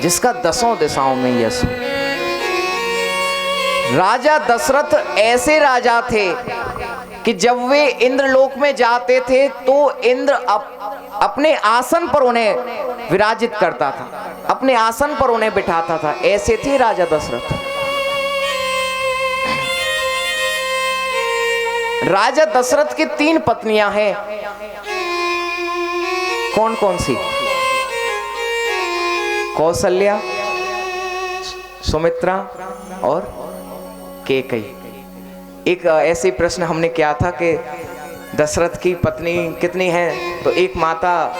जिसका दसों दिशाओं में यश हो। राजा दशरथ ऐसे राजा थे कि जब वे इंद्रलोक में जाते थे तो इंद्र अपने आसन पर उन्हें विराजित करता था, अपने आसन पर उन्हें बिठाता था। ऐसे थे राजा दशरथ। राजा दशरथ की 3 पत्नियां हैं। कौन कौन सी? कौशल्या, सुमित्रा और कैकेयी। एक ऐसे प्रश्न हमने किया था कि दशरथ की पत्नी कितनी हैं, तो एक माता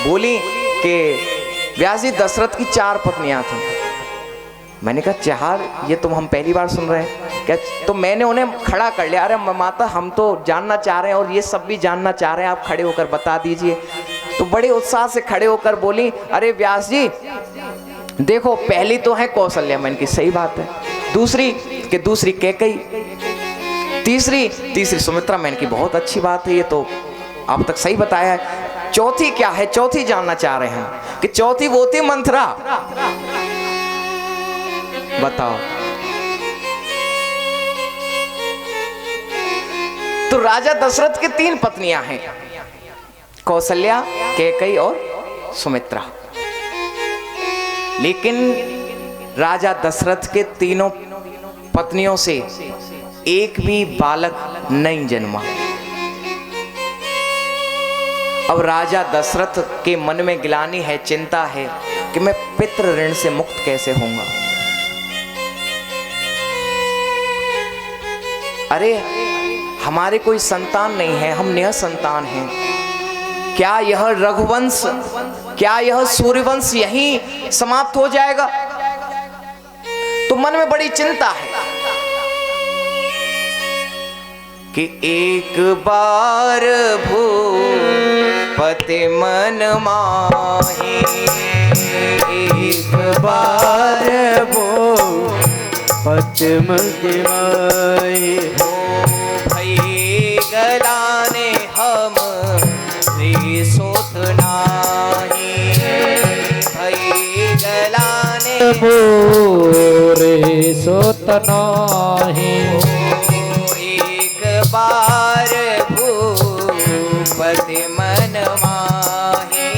बोली कि व्यास जी दशरथ की 4 पत्नियां थी। मैंने कहा 4? ये तुम हम पहली बार सुन रहे हैं क्या? तो मैंने उन्हें खड़ा कर लिया। अरे माता हम तो जानना चाह रहे हैं और ये सब भी जानना चाह रहे हैं, आप खड़े होकर बता दीजिए। तो बड़े उत्साह से खड़े होकर बोली, अरे व्यास जी देखो, पहली तो है कौशल्या। मैंने की सही बात है। दूसरी कैकेयी, तीसरी सुमित्रा। मैंने की बहुत अच्छी बात है, ये तो अब तक सही बताया है। चौथी क्या है? चौथी जानना चाह रहे हैं कि चौथी वो थी मंथरा। बताओ। तो राजा दशरथ की 3 पत्नियां हैं, कौशल्या, कैकेयी और सुमित्रा। लेकिन राजा दशरथ के तीनों पत्नियों से एक भी बालक नहीं जन्मा। अब राजा दशरथ के मन में गिलानी है, चिंता है कि मैं पितृ ऋण से मुक्त कैसे होऊंगा। अरे हमारे कोई संतान नहीं है, हम निःसंतान हैं। क्या यह रघुवंश, क्या यह सूर्यवंश यहीं समाप्त हो जाएगा? तो मन में बड़ी चिंता है कि एक बार भूपति मन माही, एक बार भूपति मन माही, भई गलाने हम सोत नाही, भई गलाने मोरे सोत नाही। एक बार भूपति मन माही,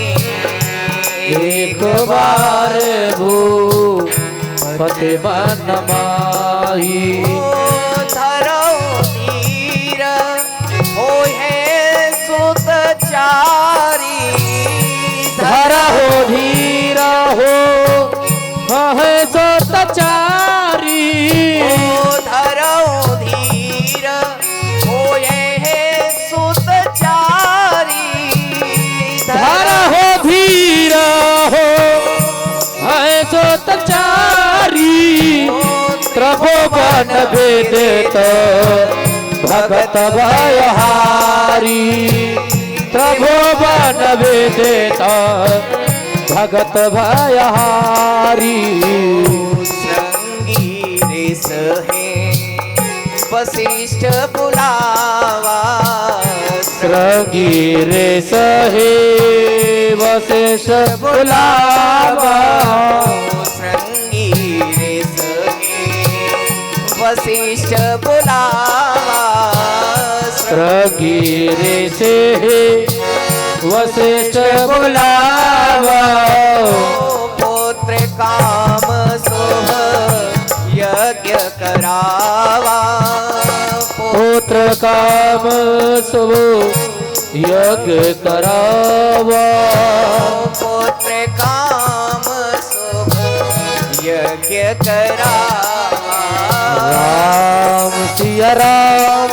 एक बार भूपति मन माही। धरो धीर होए सुतचारी, धरहो धीरा हो है सोतचारी। धरो धीर होए सुतचारी, धरहो धीरा हो है सोतचारी। प्रभु बन वेदित भगत भयहारी, प्रभु बन वेदित भगत भयहारी। श्रृंगी ऋष है वशिष्ठ बुलावा, श्रृंगी ऋष है वशिष्ठ बुलावा। श्रृंगी ऋष है वशिष्ठ बुलावा, श्रृंगी ऋष है वशिष्ठ बुलावा। पुत्र काम शुभ यज्ञ करावा, पुत्र काम शुभ यज्ञ करावा। पुत्र काम शुभ यज्ञ करावा। राम सिया राम,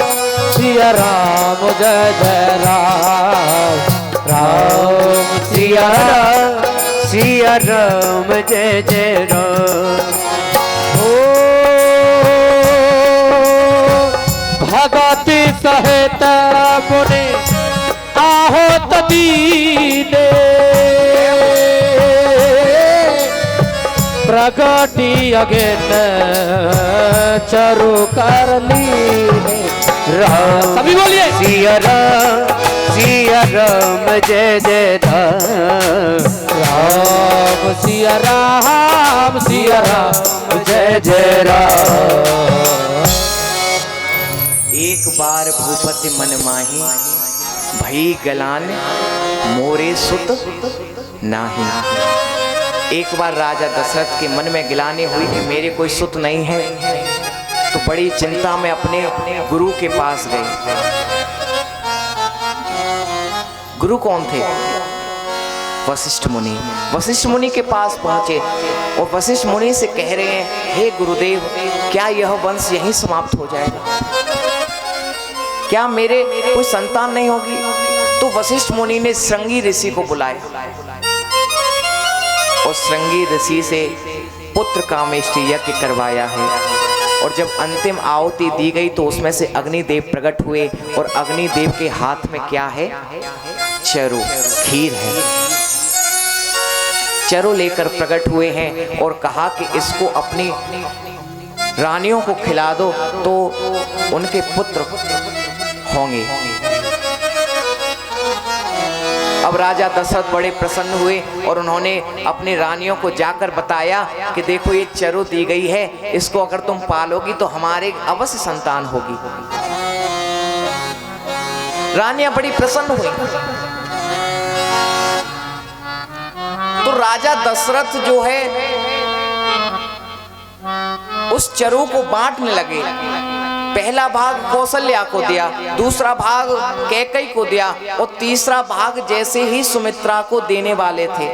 सिया राम जय जय राम। राम सिया राम, सिया राम जय जय राम। ओ भगति सहित मुनि आहो तदीने, प्रगति अगेन चरु कर ली। सभी बोलिए सिया राम, सिया राम जय जय राम सिया राम जय जय राम। एक बार भूपति मन माही भई गलान मोरे सुत नाही। एक बार राजा दशरथ के मन में गिलानी हुई कि मेरे कोई सुत नहीं है, तो बड़ी चिंता में अपने गुरु के पास गए। गुरु कौन थे? वशिष्ठ मुनि। वशिष्ठ मुनि के पास पहुंचे और वशिष्ठ मुनि से कह रहे हैं, हे गुरुदेव, क्या यह वंश यहीं समाप्त हो जाएगा? क्या मेरे कोई संतान नहीं होगी? तो वशिष्ठ मुनि ने श्रृंगी ऋषि को बुलाया और श्रृंगी ऋषि से पुत्र कामेष्टि यज्ञ करवाया है। और जब अंतिम आहुति दी गई तो उसमें से अग्निदेव प्रकट हुए और अग्निदेव के हाथ में क्या है? चरु, खीर है। चरु लेकर प्रकट हुए हैं और कहा कि इसको अपनी रानियों को खिला दो तो उनके पुत्र होंगे। अब राजा दशरथ बड़े प्रसन्न हुए और उन्होंने अपनी रानियों को जाकर बताया कि देखो ये चरु दी गई है, इसको अगर तुम पालोगी तो हमारे अवश्य संतान होगी। रानियां बड़ी प्रसन्न हुई। तो राजा दशरथ जो है उस चरु को बांटने लगे। पहला भाग कौशल्या को दिया, दूसरा भाग कैकेयी को दिया और तीसरा भाग जैसे ही सुमित्रा को देने वाले थे